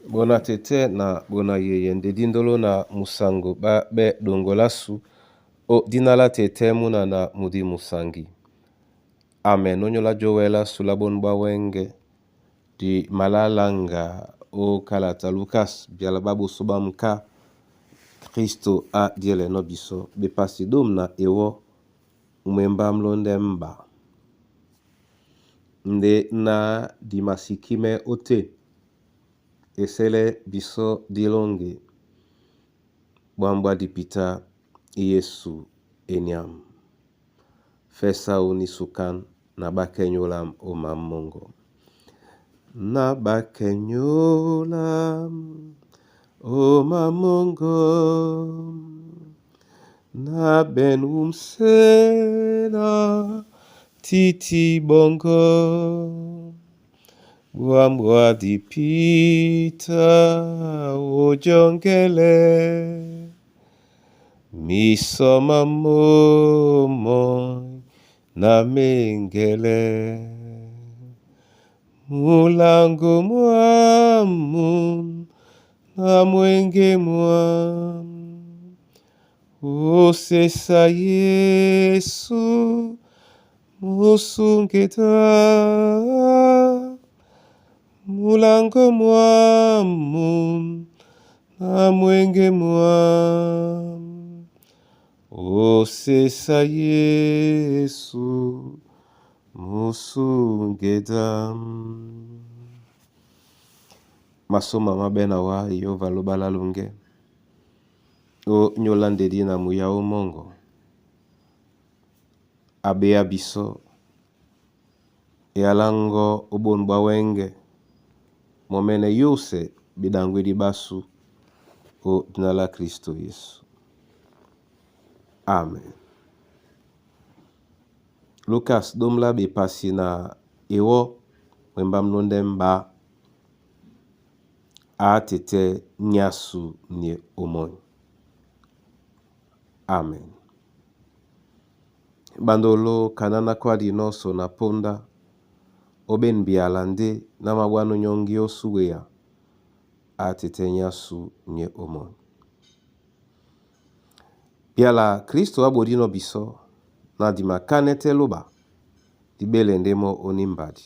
Bona tete na bona yeye ndedi ndolo na musango ba be dongolasu o dinala tete muna na mudi musangi. Amen. Onyola jowela sulabon bawenge di malalanga o kalata Lucas biala babu subamka Kristo a diele no biso be pasidum na ewo umemba mlonde mba. Nde na di masikime ote esele biso dilonge bwambwa dipita Yesu enyam fesa unisukan na bakenyolam o mamongo na bakenyolam o mamongo na ben umsena titi bongo bwambwa dipita ojongele misoma momo na mengele mulango mwamu na mwenge mwamu osesa Yesu musungeta mulango mwamu na mwenge mwamu osesa Yesu musungeta. Masoma mabena wa Yehova lobala lunge o nyolande dina muya o mongo abe abiso e alango obon bawenge momene yose bidangwe di basu o dinala Kristo Yesu. Amen. Lucas domla be pasi na ewo wemba mlonde mba a tete nyasu nye omon. Amen. Bandolo kanana kwa dinoso na ponda oben bialande na mabwano nyongi osuwea a tete nyasu nye omon. Biala Kristo abodino biso na di makanete loba di belendemo onimbadi.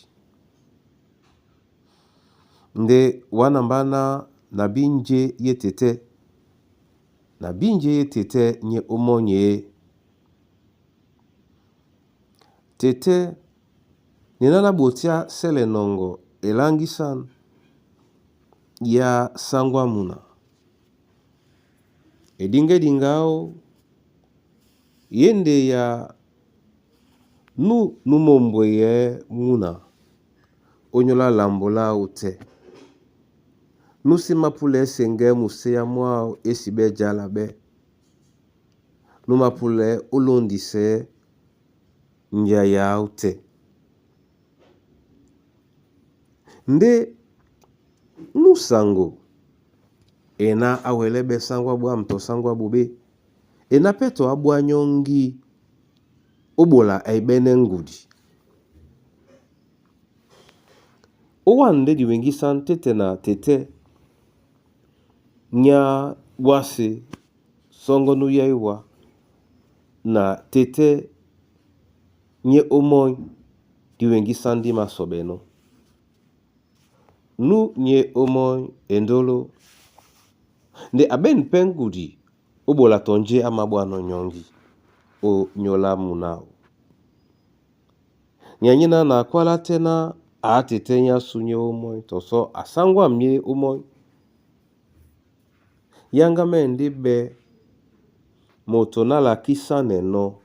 Nde wanambana na binje yetete nye omonye tete ninana botia sele nongo elangisan ya sangwa muna edinge dingao yende ya numombwe ye muna onyola lambola ute nusima pule senge museya mwao esibe jalabe numa pule ulondise nja ya ute nde nusango ena awelebe sangwa bwa mto sangwa bube ena peto abwa nyongi obola aibene ngudi owande di wengi san tete na tete nya wase songo nuyaiwa na tete nye omoy di wengi san di masobeno nu nye omoy endolo nde aben pengudi obola tonje amabwano nyongi o nyola munao nyanyina na kwala tena a tete nya sunye omoy toso asangwa mye omoy yanga mendi be moto nala kisa neno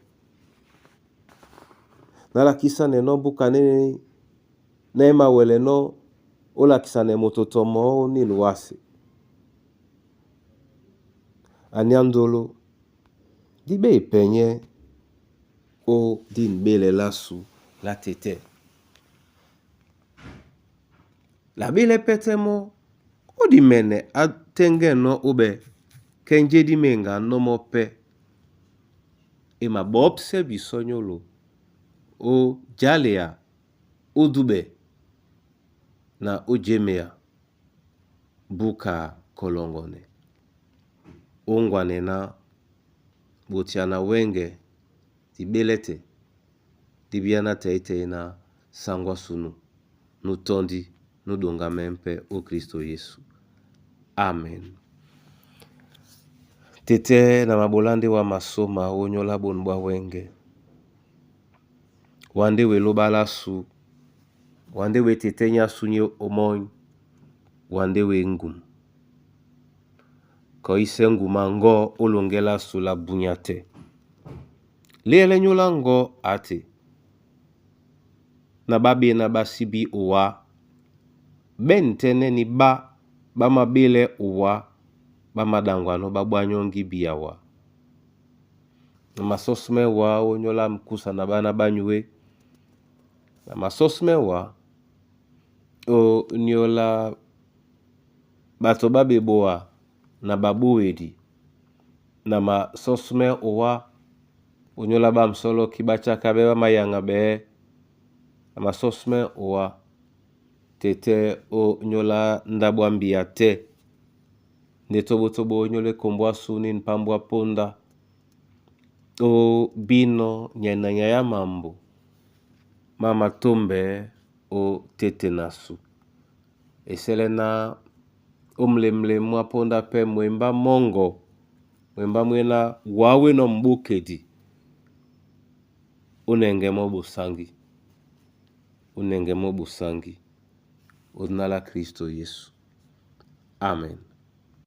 buka nene nema wele no ola kisa ne moto tomo ni luwase anyandolo dibe ipenye o din bele lasu la tete la bele petemo o di mene atenge no ube kenje di menga no mope ema bopse bisonyolo o jalea o dube na o jemea buka kolongone. Ongwane na botiana wenge tibelete tibiana teite na sangwa sunu nutondi nudonga mempe o Kristo Yesu. Amen. Tete na mabolande wa masoma onyola bonbwa wenge. Wande we lobalasu. Wande we tetenya sunye omoy. Wande we ngum. Ko ise nguma ngo olongela sula bunyate. Lele nyola ngo ate. Na babi na basibi uwa. Bentene ni ba mabile uwa. Bamadangwano babwanyongi biyawa. Na masosme wa onyola mkusa na bana banywe. Na masosme wa o nyola bato babeboa na babuedi. Na masosme wa onyola bamsolo kibacha kabeba mayanga be. Na masosme wa tete o nyola ndabwambia te. Netobo nyole kombwa suni npambwa ponda. O bino nyana ya mambo. Mama tombe o tete nasu. Eselena omlemle mwa ponda pe mwemba mongo. Mwemba mwena wawe no mbukedi. Unenge mobu sangi. Unenge mobu sangi. Odnala Kristo Yesu. Amen.